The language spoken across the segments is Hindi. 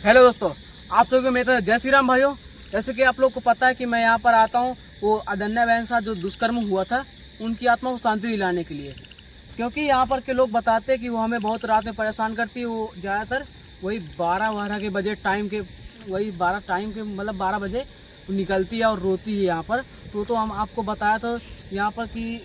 हेलो दोस्तों, आप सभी को मेरा जय श्री राम भाइयों। जैसे कि आप लोग को पता है कि मैं यहाँ पर आता हूँ वो अदन्या बहन के साथ जो दुष्कर्म हुआ था उनकी आत्मा को शांति दिलाने के लिए, क्योंकि यहाँ पर के लोग बताते हैं कि वो हमें बहुत रात में परेशान करती है। वो ज़्यादातर वही 12 के बजे टाइम के, वही 12 टाइम के मतलब 12 बजे निकलती है और रोती है यहाँ पर। तो हम आपको बताया था यहाँ पर कि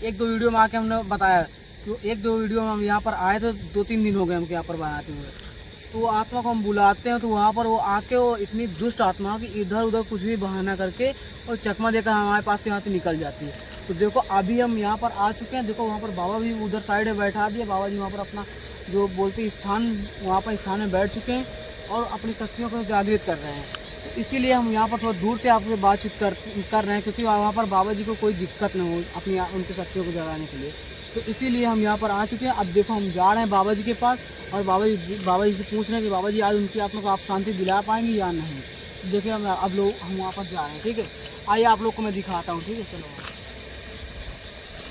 एक दो वीडियो में आके हमने बताया कि एक दो वीडियो में हम यहाँ पर आए तो 2-3 दिन हो गए हमको यहाँ पर बनाते हुए। तो वो आत्मा को हम बुलाते हैं तो वहाँ पर वो आके वो इतनी दुष्ट आत्मा हो कि इधर उधर कुछ भी बहाना करके और चकमा देकर हमारे पास से यहाँ से निकल जाती है। तो देखो अभी हम यहाँ पर आ चुके हैं। देखो वहाँ पर बाबा भी उधर साइड में बैठा दिए। बाबा जी वहाँ पर अपना जो बोलते स्थान, वहाँ पर स्थान में बैठ चुके हैं और अपनी शक्तियों को जागृत कर रहे हैं। तो इसीलिए हम यहाँ पर थोड़ा दूर से आपसे बातचीत कर रहे हैं, क्योंकि वहाँ पर बाबा जी को कोई दिक्कत न हो अपनी उनकी शक्तियों को जगाने के लिए। तो इसीलिए हम यहाँ पर आ चुके हैं। अब देखो हम जा रहे हैं बाबा जी के पास और बाबा जी से पूछ रहे हैं कि बाबा जी आज उनकी आत्मा को आप शांति दिला पाएंगे या नहीं। तो देखिए हम वहाँ पर जा रहे हैं। ठीक है, आइए आप लोग को मैं दिखाता हूँ। ठीक है, चलो।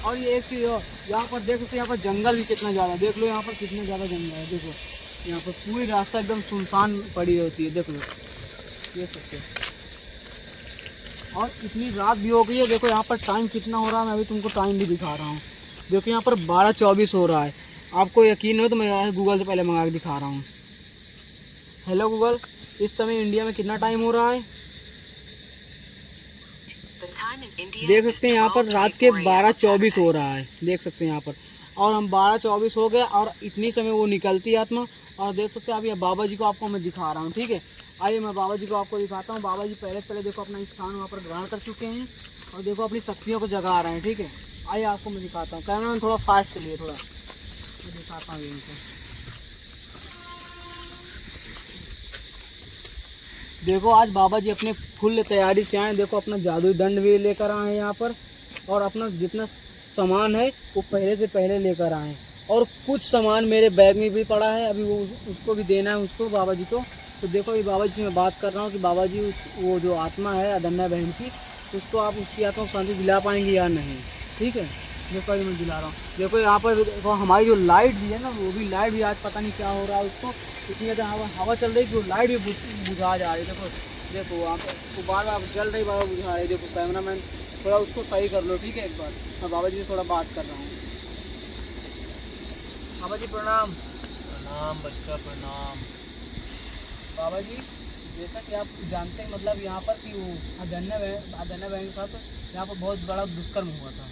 और ये एक चीज़ यहाँ पर देख सकते, यहाँ पर जंगल भी कितना ज़्यादा, देख लो यहाँ पर कितना ज़्यादा जंगल है। देखो यहाँ पर पूरी रास्ता एकदम सुनसान पड़ी होती है। देख लो, देख सकते हो। और इतनी रात भी हो गई है। देखो यहाँ पर टाइम कितना हो रहा है, मैं अभी तुमको टाइम भी दिखा रहा हूँ। देखो यहाँ पर 12:24 हो रहा है। आपको यकीन हो तो मैं यहाँ गूगल से पहले मंगा के दिखा रहा हूँ। हेलो गूगल, इस समय इंडिया में कितना टाइम हो रहा है? देख सकते हैं यहाँ पर रात के 12:24 हो रहा है। देख सकते हैं यहाँ पर, और हम 12:24 हो गए और इतनी समय वो निकलती है आत्मा। और देख सकते हैं अभी बाबा जी को आपको मैं दिखा रहा हूँ। ठीक है, आइए मैं बाबा जी को आपको दिखाता हूँ। बाबा जी पहले देखो अपना स्थान वहाँ पर ग्रहण कर चुके हैं और देखो अपनी शक्तियों को जगा रहे हैं। ठीक है, आइए आपको मैं दिखाता हूँ। कैमरा में थोड़ा फास्ट चलिए, थोड़ा मैं दिखाता हूँ इनको। देखो आज बाबा जी अपने फुल तैयारी से आए। देखो अपना जादुई दंड भी लेकर आए हैं यहाँ पर, और अपना जितना सामान है वो पहले से पहले लेकर आए हैं। और कुछ सामान मेरे बैग में भी पड़ा है, अभी वो उसको भी देना है उसको, बाबा जी को। तो देखो ये बाबा जी से मैं बात कर रहा हूँ कि बाबा जी वो जो आत्मा है अदन्या बहन की, उसको आप उसकी आत्मा को शांति दिला पाएंगे या नहीं। ठीक है, देखो अभी मैं दिला रहा हूँ। देखो यहाँ पर देखो हमारी जो लाइट भी है ना, वो भी लाइट भी आज पता नहीं क्या हो रहा है उसको, इतनी ज़्यादा हवा चल रही है कि वो लाइट भी बुझा जा रही है। देखो वहाँ पर वो बार बार जल रही, बार बार बुझा रही है। देखो कैमरा मैन थोड़ा उसको सही कर लो। ठीक है, एक बार मैं बाबा जी से थोड़ा बात कर रहा हूँ। बाबा जी प्रणाम। प्रणाम बच्चा, प्रणाम। बाबा जी जैसा कि आप जानते हैं मतलब यहाँ पर कि वो अदन्या बहन के साथ यहाँ पर बहुत बड़ा दुष्कर्म हुआ था।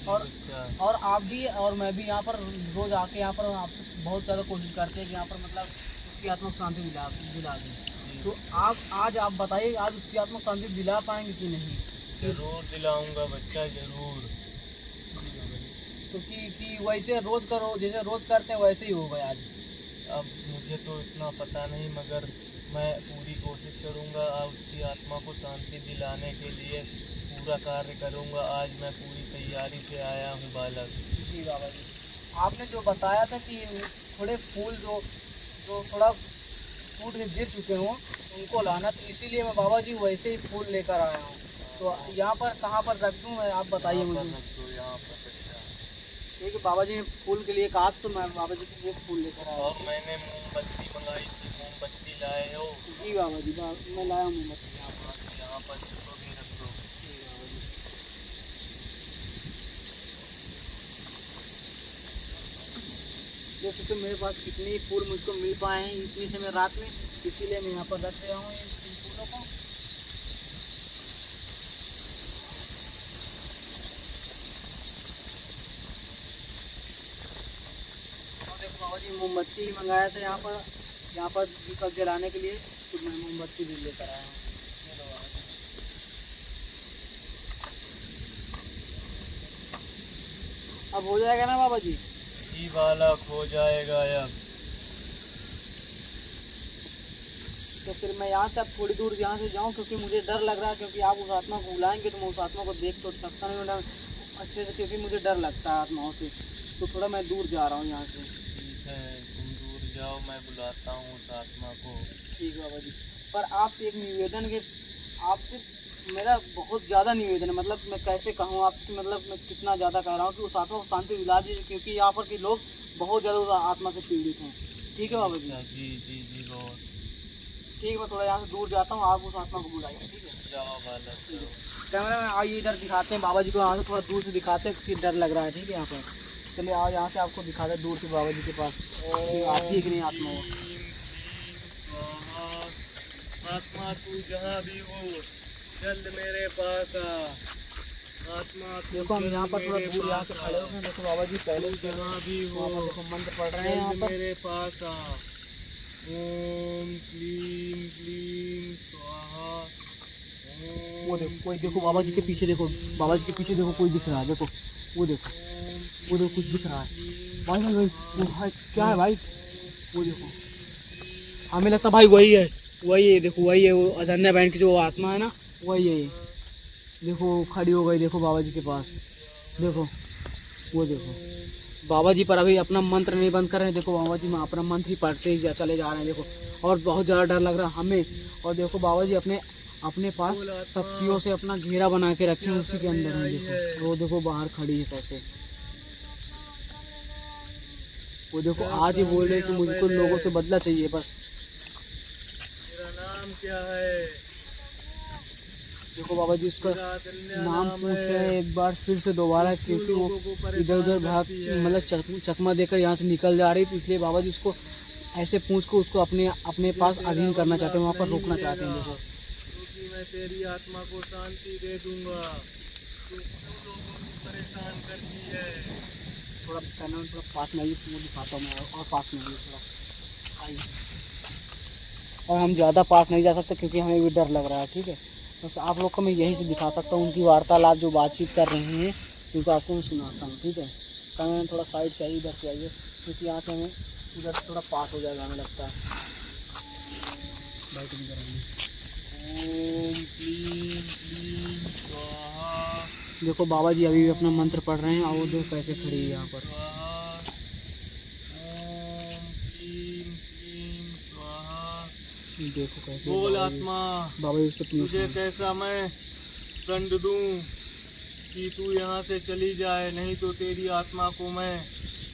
और आप भी और मैं भी यहाँ पर रोज़ आके यहाँ पर आपसे बहुत ज़्यादा कोशिश करते हैं कि यहाँ पर मतलब उसकी आत्मा को शांति दिला दें। तो आप बताइए आज उसकी आत्मा को शांति दिला पाएंगे कि नहीं? जरूर दिलाऊंगा बच्चा, जरूर। तो कि वैसे रोज़ करो, जैसे रोज़ करते हैं वैसे ही होगा आज? अब मुझे तो इतना पता नहीं, मगर मैं पूरी कोशिश करूंगा और उसकी आत्मा को शांति दिलाने के लिए पूरा कार्य करूंगा। आज मैं पूरी तैयारी से आया हूं बालक। जी बाबा जी, आपने जो बताया था कि थोड़े फूल जो जो थोड़ा टूट के गिर चुके हों उनको लाना, तो इसीलिए मैं बाबा जी वैसे ही फूल लेकर आया हूँ। तो यहाँ पर कहाँ पर रख दूँ मैं, आप बताइए मुझे। यहाँ पर बच्चा। ठीक है, बाबा जी ने फूल के लिए कहा तो मैं बाबा जी के लिए फूल लेकर आया। और मैंने मोमबत्ती मंगाई थी, मोमबत्ती लाए हो? जी बाबा जी, मैं लाया हूँ मोमबत्ती। यहाँ पर इसको भी रख दो। देख सकते हो मेरे पास कितने फूल मुझको मिल पाए हैं इतनी समय रात में, इसीलिए मैं यहाँ पर रख रहा हूँ इन फूलों को। और देखो बाबा जी मोमबत्ती मंगाया था यहाँ पर दीपक जलाने के लिए, तो मैं मोमबत्ती भी लेकर आया हूँ। ये लो बाबा जी। अब हो जाएगा ना बाबा जी? जी बालक, हो जाएगा अब। तो फिर मैं यहाँ से अब थोड़ी दूर यहाँ से जाऊँ, क्योंकि मुझे डर लग रहा है, क्योंकि आप उस आत्मा को बुलाएंगे तो मैं उस आत्मा को देख तो सकता नहीं हूँ अच्छे से, क्योंकि मुझे डर लगता है आत्माओं से। तो थोड़ा मैं दूर जा रहा हूँ यहाँ से। ठीक है, तुम दूर जाओ, मैं बुलाता हूँ उस आत्मा को। ठीक है बाबा जी, पर आपसे एक निवेदन के, आपसे मेरा बहुत ज़्यादा निवेदन है, मतलब मैं कैसे कहूँ आपसे कि मतलब मैं कितना ज़्यादा कह रहा हूँ कि उस आत्मा को शांति दिला दीजिए, क्योंकि यहाँ पर के लोग बहुत ज़्यादा उस आत्मा से पीड़ित हैं। ठीक है बाबा जी? जी जी जी, बहुत। ठीक है, मैं थोड़ा यहाँ से दूर जाता हूँ, आप उस आत्मा को बुलाइए, ठीक है। जाओ बालक जाओ। कैमरा में आइए, इधर दिखाते हैं बाबा जी को, यहाँ से थोड़ा दूर से दिखाते हैं कि डर लग रहा है, ठीक है। यहाँ पर चलिए आओ, यहाँ से आपको दिखाते हैं दूर से बाबा जी के पास कि आती है कि नहीं आत्मा वो। स्वाहा। आत्मा तू जहाँ भी हो जल्द मेरे पास आ। आत्मा तू देखो हम जल्द यहाँ पर थोड़ा मेरे दूर यहाँ से पास खड़े आ। हो गए, देखो बाबा जी पहले तू जहाँ भी हो वहाँ पर देखो मंत्र पढ़ रहे हैं यहाँ जल्द पर। मेरे पास आ। ओम क्लीम क्लीम स्वाहा। वो देखो कोई, देखो बाबा जी के पीछे देखो, बाबा जी के पीछे देखो कोई दिख रहा है, देखो वो देखो, वो देखो कुछ दिख रहा है भाई। भाई वो भाई क्या है भाई, वो देखो, हमें लगता भाई वही है, वही है, देखो वही है, वो अदन्या बहन की जो आत्मा है ना, वही है ये। देखो खड़ी हो गई, देखो बाबा जी के पास, देखो वो देखो बाबा जी पर अभी अपना मंत्र नहीं बंद कर रहे हैं। देखो बाबा जी में अपना मंत्र ही पढ़ते ही चले जा रहे हैं, देखो। और बहुत ज़्यादा डर लग रहा है हमें। और देखो बाबा जी अपने अपने पास शक्तियों से अपना घेरा बना के रखे हैं, उसी के अंदर है, देखो वो देखो बाहर खड़ी है कैसे। वो देखो आज ही बोल रहे कि मुझको लोगों से बदला चाहिए बस। तेरा नाम क्या है? देखो बाबा जी उसका तेरा अदन्या नाम पूछ रहे हैं एक बार फिर से दोबारा, क्योंकि वो इधर उधर भाग मतलब चकमा देकर यहाँ से निकल जा रही, तो इसलिए बाबा जी उसको ऐसे पूछ को उसको अपने पास अधीन करना चाहते हैं, वहाँ पर रोकना चाहते हैं। देखो क्योंकि मैं तेरी आत्मा को शांति दे दूंगा। तू क्यों लोगों को परेशान करती है? थोड़ा कैमरा थोड़ा पास में आइए, वो दिखाता हूँ मैं, और पास में आइए थोड़ा, आइए। और हम ज़्यादा पास नहीं जा सकते क्योंकि हमें भी डर लग रहा है, ठीक है। बस आप लोग को मैं यहीं से दिखा सकता हूँ, उनकी वार्तालाप जो बातचीत कर रहे हैं उनको आपको मैं सुनाता हूँ, ठीक है। कैमरा थोड़ा साइड से आइए, इधर से आइए, क्योंकि यहाँ से हमें उधर से थोड़ा पास हो जाएगा हमें लगता है। बाइक इधर आइए। ओम क्लीम क्लीम स्वाहा। देखो बाबा जी अभी भी अपना मंत्र पढ़ रहे हैं, और वो देखो कैसे खड़ी है यहाँ पर। स्वाहा। ओम क्लीम क्लीम स्वाहा। देखो कैसे बोल बाबा जी- आत्मा, बाबा जी उससे तुझे पूछ कैसा मैं दंड दूं कि तू यहाँ से चली जाए, नहीं तो तेरी आत्मा को मैं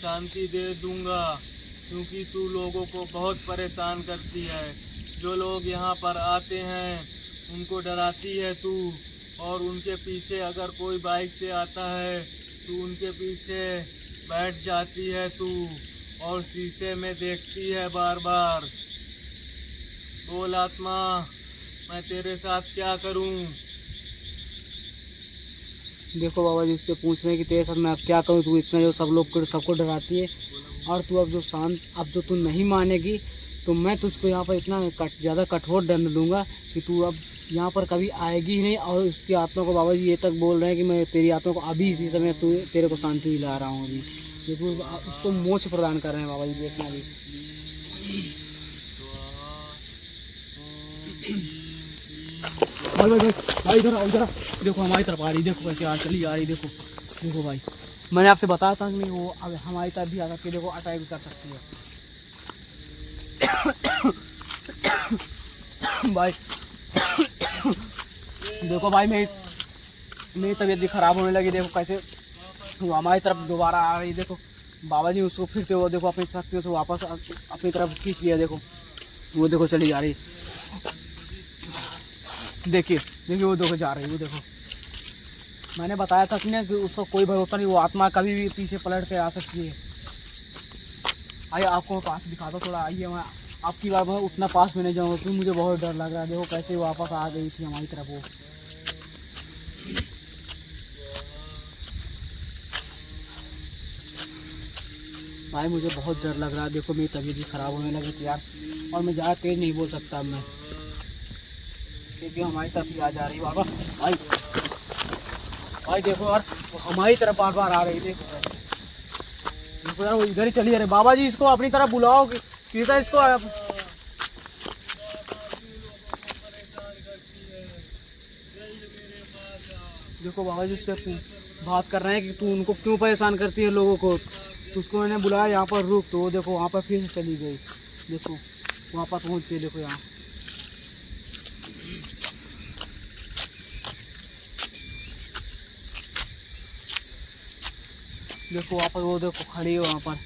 शांति दे दूंगा, क्योंकि तू लोगों को बहुत परेशान करती है। जो लोग यहाँ पर आते हैं उनको डराती है तू, और उनके पीछे अगर कोई बाइक से आता है तो उनके पीछे बैठ जाती है तू, और शीशे में देखती है बार बार। बोल आत्मा, मैं तेरे साथ क्या करूं? देखो बाबा जी उससे पूछ रहे हैं कि तेरे साथ मैं अब क्या करूँ, तू इतना जो सब लोग को सबको डराती है, और तू अब जो शांत, अब जो तू नहीं मानेगी तो मैं तुझको यहाँ पर इतना ज़्यादा कठोर दंड दूंगा कि तू अब यहाँ पर कभी आएगी ही नहीं। और उसकी आत्मा को बाबा जी ये तक बोल रहे हैं कि मैं तेरी आत्मा को अभी इसी समय तेरे को शांति दिला रहा हूँ। अभी देखो उसको मोक्ष प्रदान कर रहे हैं बाबा जी, देखना अभी। भाई भाई भाई भाई इधर आओ, इधर आओ। देखो हमारी तरफ आ रही, देखो कैसे आ चली आ रही, देखो देखो भाई, मैंने आपसे बताया था कि नहीं वो अब हमारी तरफ भी आ सकती है, देखो अटैक भी कर सकती है। भाई देखो भाई मेरी तबीयत भी खराब होने लगी, देखो कैसे वो हमारी तरफ दोबारा आ रही, देखो बाबा जी उसको फिर से वो देखो अपनी शक्तियों से वापस अपनी तरफ खींच लिया, देखो वो देखो चली जा रही, देखिए देखिए वो देखो जा रही, वो देखो। मैंने बताया था कि ना कि उसका कोई भरोसा नहीं, वो आत्मा कभी भी पीछे पलट के आ सकती है। आइए आपको मैं पास दिखाता हूँ थोड़ा, आइए। मैं आपकी बार मैं उतना पास में नहीं जाऊँगा क्योंकि मुझे बहुत डर लग रहा है। देखो कैसे वापस आ गई थी हमारी तरफ वो। भाई मुझे बहुत डर लग रहा है, देखो मेरी तबीयत भी ख़राब होने लगी थी यार, और मैं ज़्यादा तेज़ नहीं बोल सकता अब मैं, क्योंकि हमारी तरफ ही आ जा रही बाबा। भाई भाई देखो यार हमारी तरफ बार बार आ रही, देखो देखो यार वो इधर ही चली जा रही। बाबा जी इसको अपनी तरफ बुलाओ कि इसको देखो बाबा जी उससे बात कर रहे हैं कि तू उनको क्यों परेशान करती है लोगों को, तो उसको मैंने बुलाया यहाँ पर रुक, तो वो देखो वहाँ पर फिर से चली गई, देखो वहाँ पर पहुँच के देखो यहाँ। देखो वहाँ पर वो देखो खड़ी है वहाँ पर।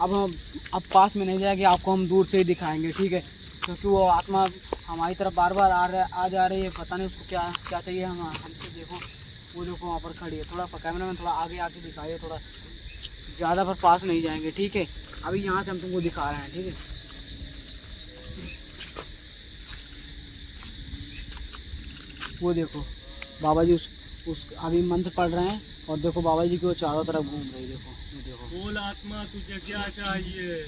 अब पास में नहीं जाएगी, आपको हम दूर से ही दिखाएंगे, ठीक है, क्योंकि वो आत्मा हमारी तरफ बार बार आ जा रही है, पता नहीं उसको क्या क्या चाहिए हमसे। देखो वो देखो वहाँ पर खड़ी है। थोड़ा कैमरा में थोड़ा आगे आके दिखाइए, थोड़ा ज़्यादा पर पास नहीं जाएंगे, ठीक है। अभी यहाँ से हम तुमको दिखा रहे हैं, ठीक है। वो देखो बाबा जी उस अभी मंत्र पढ़ रहे हैं, और देखो बाबा जी को चारों तरफ घूम रही। देखो ये देखो। बोल आत्मा, तुझे क्या चाहिए?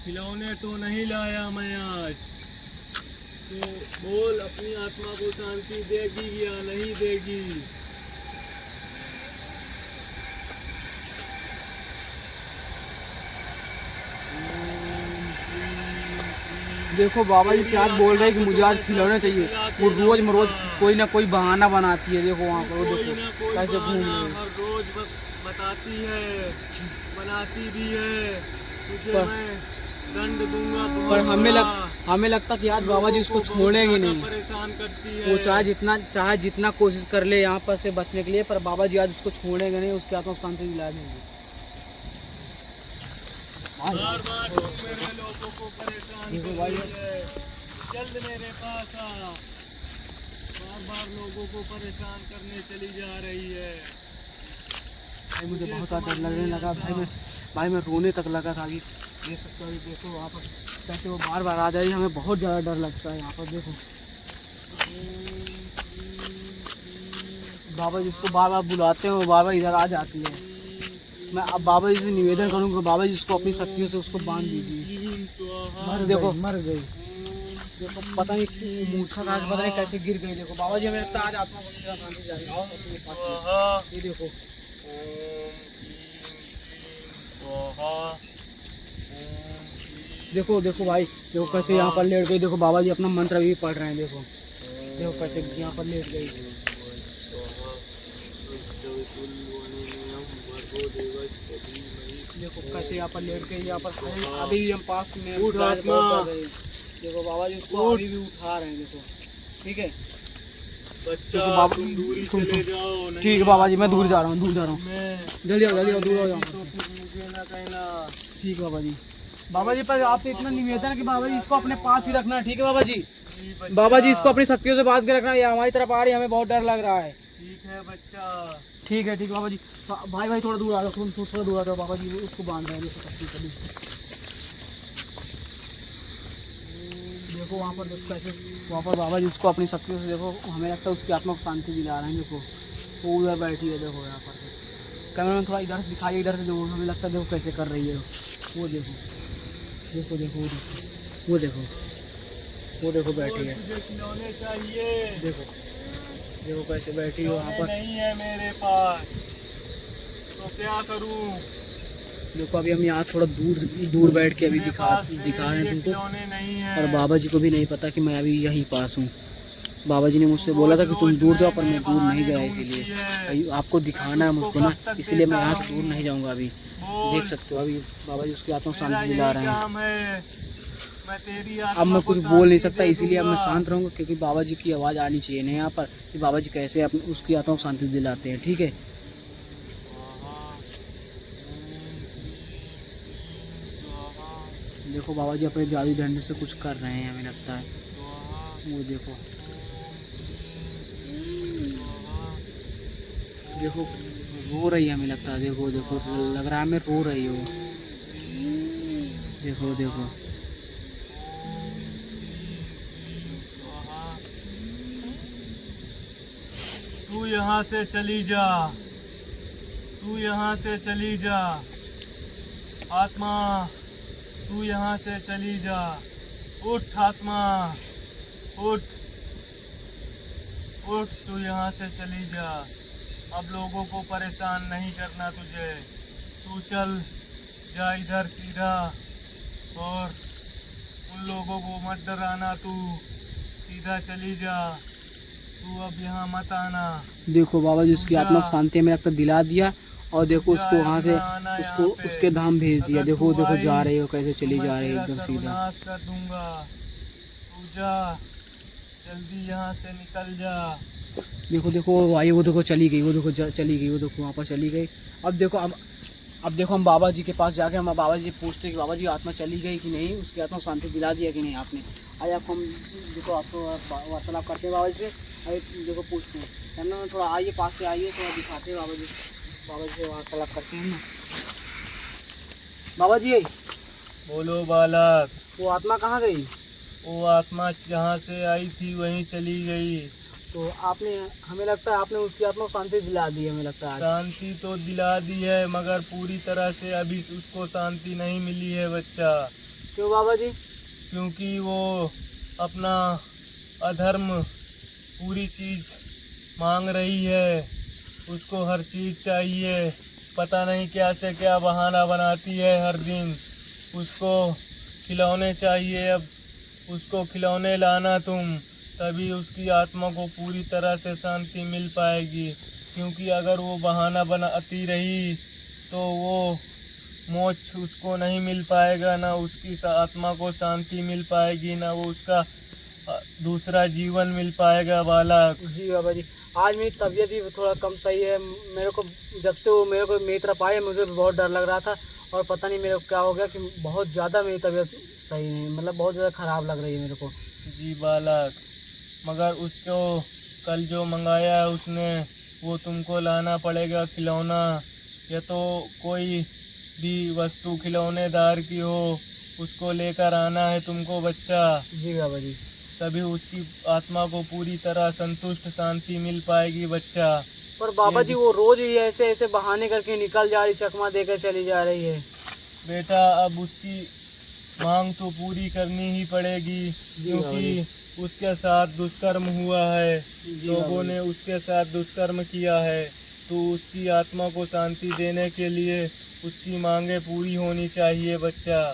खिलौने तो नहीं लाया मैं आज, तो बोल अपनी आत्मा को शांति देगी या नहीं देगी? देखो बाबा जी से आज बोल रहे हैं कि मुझे आज खिलौने चाहिए। वो रोज मरोज कोई ना कोई बहाना बनाती है। देखो वहाँ पर वो देखो कैसे घूम रही है। हर रोज बताती है, बनाती भी है। तुझे पर- मैं दंड दूंगा बहुत पर बड़ा। हमें लगता कि आज बाबा जी उसको छोड़ेंगे नहीं। परेशान करती है। वो चाहे जितना कोशिश कर ले यहाँ पर से बचने के लिए, पर बाबा जी आज उसको छोड़ेंगे नहीं, उसकी आत्मा को शांति दिला देंगे। बार बार तुम मेरे लोगों को परेशान कर रही है, जल्द मेरे पास आ। बार बार लोगों को परेशान करने चली जा रही है। भाई मुझे बहुत ज़्यादा डर लगने लगा भाई मैं रोने तक लगा था। अभी देख सकते हो, अभी देखो वहाँ पर कैसे वो बार बार आ जा रही है। हमें बहुत ज़्यादा डर लगता है यहाँ पर। देखो बाबा जी उसको बार बार बुलाते हैं, वो बार बार इधर आ जाती है। मैं अब बाबा जी से निवेदन करूँगा, बाबा जी उसको अपनी शक्तियों से उसको बांध दीजिए। देखो मर गई। देखो पता नहीं मूर्छा था, पता नहीं कैसे गिर गई। देखो बाबा जी हमें लगता है आज आत्मा को शांति जाएगी। आओ अपने पास। ये देखो देखो देखो भाई, देखो कैसे यहाँ पर लेट गई। देखो बाबा जी अपना मंत्र भी पढ़ रहे हैं। देखो देखो कैसे यहाँ पर लेट गई। देखो कैसे यहाँ पर लेट गई। यहाँ पर अभी भी हम पास में देखो बाबा जी उसको अभी भी उठा रहे हैं। देखो ठीक है बच्चा, बाबा तुम दूरी चले जाओ। नहीं ठीक है बाबा जी, मैं दूर जा रहा हूँ, दूर जा रहा हूँ। मैं जल्दी आओ, जल्दी आओ, दूर हो जाओ। तो मुझे ना कहना। ठीक है बाबा जी। बाबा जी पर आपसे इतना निवेदन है कि बाबा जी इसको अपने पास ही रखना है, ठीक है बाबा जी। बाबा जी इसको अपनी शक्तियों से बात कर रखना। ये हमारी तरफ आ रही है, हमें बहुत डर लग रहा है। ठीक है बच्चा। ठीक है बाबा जी। भाई थोड़ा दूर आ जाओ, तुम थोड़ा दूर आ जाओ। बाबा जी उसको बांध रहे हैं। देखो वहाँ पर देखो कैसे वहाँ पर बाबा जी उसको अपनी शक्तियों से, देखो हमें लगता है उसकी आत्मा को शांति दिला रहे हैं। देखो वो उधर बैठी है। देखो यहाँ पर कैमरा में थोड़ा इधर से दिखाइए, इधर से देखो। हमें लगता है देखो कैसे कर रही है वो। देखो देखो देखो वो देखो वो देखो बैठी है। तुझे खिलौने चाहिए? देखो देखो कैसे बैठी है वहाँ पर। नहीं है मेरे पास, तो क्या करूं? देखो अभी हम यहाँ थोड़ा दूर बैठ के अभी दिखा रहे हैं तुमको। खिलौने नहीं है। और बाबा जी को भी नहीं पता कि मैं अभी यहीं पास हूँ। बाबा जी ने मुझसे बोला था कि तुम दूर जाओ, पर मैं दूर नहीं गया। इसीलिए आपको दिखाना है मुझको ना, इसलिए मैं यहाँ से दूर नहीं जाऊँगा। अभी देख सकते हो अभी बाबा जी उसकी आत्मा को शांति दिला रहे हैं। अब मैं कुछ बोल नहीं सकता, इसीलिए अब मैं शांत रहूँगा, क्योंकि बाबा जी की आवाज़ आनी चाहिए ना यहाँ पर कि बाबा जी कैसे उसकी आत्मा को शांति दिलाते हैं। ठीक है देखो बाबा जी अपने जादू डंडे से कुछ कर रहे हैं, हमें लगता है। वो देखो देखो रो रही है, हमें लगता है। देखो देखो लग रहा है हमें रो रही हो। देखो देखो तू यहाँ से चली जा, तू यहाँ से चली जा आत्मा, तू यहाँ से चली जा। उठ आत्मा, उठ उठ, तू यहाँ से चली जा। अब लोगों को परेशान नहीं करना तुझे। तू चल जा इधर सीधा, और उन लोगों को मत डराना। तू सीधा चली जा, तू अब यहाँ मत आना। देखो बाबा जी उसकी आत्मा को शांति हमें लगता दिला दिया, और देखो उसको वहाँ से उसके धाम भेज दिया। देखो देखो जा रही हो कैसे चली जा रही है एकदम सीधा। नाश कर दूंगा, तू जा जल्दी यहाँ से निकल जा। देखो देखो भाई वो देखो चली गई, वो देखो चली गई, वो देखो वहाँ पर चली गई। अब देखो अब देखो हम बाबा जी के पास जाके हम बाबा जी से पूछते हैं कि बाबा जी आत्मा चली गई कि नहीं, उसकी आत्मा को शांति दिला दिया कि नहीं आपने। आज आपको हम देखो आपको वार्तालाप करते हैं बाबा जी से, अरे देखो पूछते हैं कैमरा में, थोड़ा आइए पास से आइए, थोड़ा दिखाते हैं बाबा जी से वार्तालाप करते हैं ना। बाबा जी बोलो बालक। वो आत्मा कहाँ गई? वो आत्मा जहाँ से आई थी वहीं चली गई। तो आपने, हमें लगता है आपने उसकी आत्मा को शांति दिला दी, हमें लगता है आज। शांति तो दिला दी है मगर पूरी तरह से अभी उसको शांति नहीं मिली है बच्चा। क्यों बाबा जी? क्योंकि वो अपना अधर्म पूरी चीज़ मांग रही है, उसको हर चीज़ चाहिए, पता नहीं क्या से क्या बहाना बनाती है हर दिन। उसको खिलौने चाहिए, अब उसको खिलौने लाना तुम, तभी उसकी आत्मा को पूरी तरह से शांति मिल पाएगी। क्योंकि अगर वो बहाना बनाती रही तो वो मोक्ष उसको नहीं मिल पाएगा, ना उसकी आत्मा को शांति मिल पाएगी, ना वो उसका दूसरा जीवन मिल पाएगा बालक। जी बाबा जी, आज मेरी तबीयत भी थोड़ा कम सही है। मेरे को जब से वो मेरे को मेरी तरफ आए मुझे बहुत डर लग रहा था, और पता नहीं मेरे को क्या हो गया कि बहुत ज़्यादा मेरी तबीयत सही नहीं, मतलब बहुत ज़्यादा ख़राब लग रही है मेरे को। जी बालक, मगर उसको कल जो मंगाया है उसने, वो तुमको लाना पड़ेगा खिलौना, या तो कोई भी वस्तु खिलौनेदार की हो, उसको लेकर आना है तुमको बच्चा। जी बाबा जी। तभी उसकी आत्मा को पूरी तरह संतुष्ट शांति मिल पाएगी बच्चा। पर बाबा जी वो रोज़ ही ऐसे ऐसे बहाने करके निकल जा रही, चकमा देकर चली जा रही है। बेटा अब उसकी मांग तो पूरी करनी ही पड़ेगी, क्योंकि उसके साथ दुष्कर्म हुआ है, लोगों ने उसके साथ दुष्कर्म किया है, तो उसकी आत्मा को शांति देने के लिए उसकी मांगे पूरी होनी चाहिए बच्चा।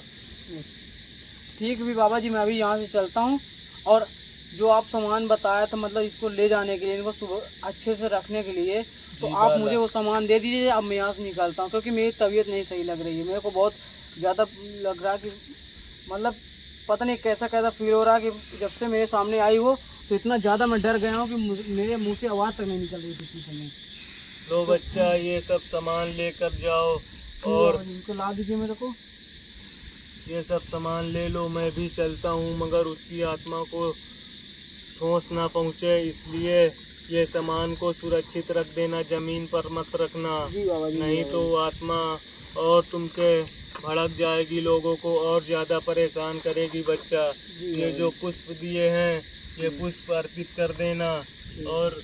ठीक भी बाबा जी, मैं अभी यहाँ से चलता हूँ, और जो आप सामान बताया था मतलब इसको ले जाने के लिए, इनको सुबह अच्छे से रखने के लिए, तो आप मुझे वो सामान दे दीजिए। अब मैं यहाँ से निकलता हूँ, क्योंकि मेरी तबीयत नहीं सही लग रही है, मेरे को बहुत ज़्यादा लग रहा है कि मतलब पता नहीं कैसा कैसा फील हो रहा है कि जब से मेरे सामने आई हो तो इतना ज़्यादा मैं डर गया हूँ कि मेरे मुंह से आवाज़ तक नहीं निकल रही थी समय। लो बच्चा ये सब सामान लेकर जाओ, और इनको ला दीजिए मेरे को। ये सब सामान ले लो, मैं भी चलता हूँ, मगर उसकी आत्मा को ठोस ना पहुँचे, इसलिए ये सामान को सुरक्षित रख देना, ज़मीन पर मत रखना, नहीं तो आत्मा और तुमसे भड़क जाएगी, लोगों को और ज़्यादा परेशान करेगी बच्चा। ये जो पुष्प दिए हैं ये पुष्प अर्पित कर देना, और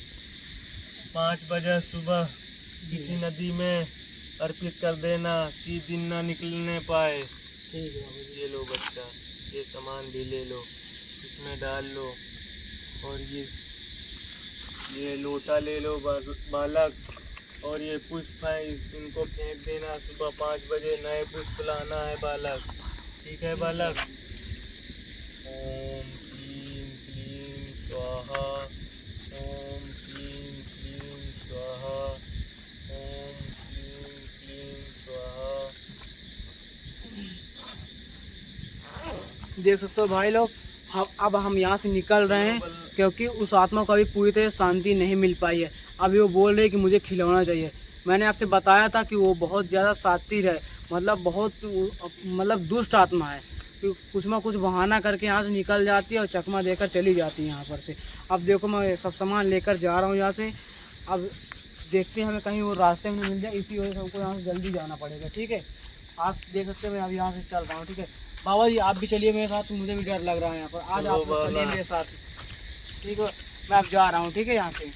5 बजे सुबह किसी नदी में अर्पित कर देना कि दिन ना निकलने पाए। ठीक है। ये लो बच्चा, ये सामान भी ले लो, इसमें डाल लो, और ये लोटा ले लो बालक, और ये पुष्प है इनको फेंक देना, सुबह 5 बजे नए पुष्प लाना है बालक, ठीक है बालक। ओम क्लीं क्लीं स्वाहा, ओम क्लीं क्लीं स्वाहा, ओम क्लीं क्लीं स्वाहा। देख सकते हो भाई लोग, अब हम यहाँ से निकल रहे हैं, क्योंकि उस आत्मा को अभी पूरी तरह शांति नहीं मिल पाई है। अभी वो बोल रहे कि मुझे खिलौना चाहिए। मैंने आपसे बताया था कि वो बहुत ज़्यादा शातिर है, मतलब बहुत मतलब दुष्ट आत्मा है, कि कुछ ना कुछ बहाना करके यहाँ से निकल जाती है और चकमा देकर चली जाती है यहाँ पर से। अब देखो मैं सब सामान लेकर जा रहा हूँ यहाँ से, अब देखते हैं हमें कहीं वो रास्ते में मिल जाए, इसी वजह से हमको यहाँ से जल्दी जाना पड़ेगा। ठीक है, आप देख सकते हैं मैं अब यहाँ से चल रहा हूँ। ठीक है बाबा जी, आप भी चलिए मेरे साथ, मुझे भी डर लग रहा है यहाँ पर। आज आप चलिए मेरे साथ, ठीक है, मैं अब जा रहा हूँ। ठीक है यहाँ से।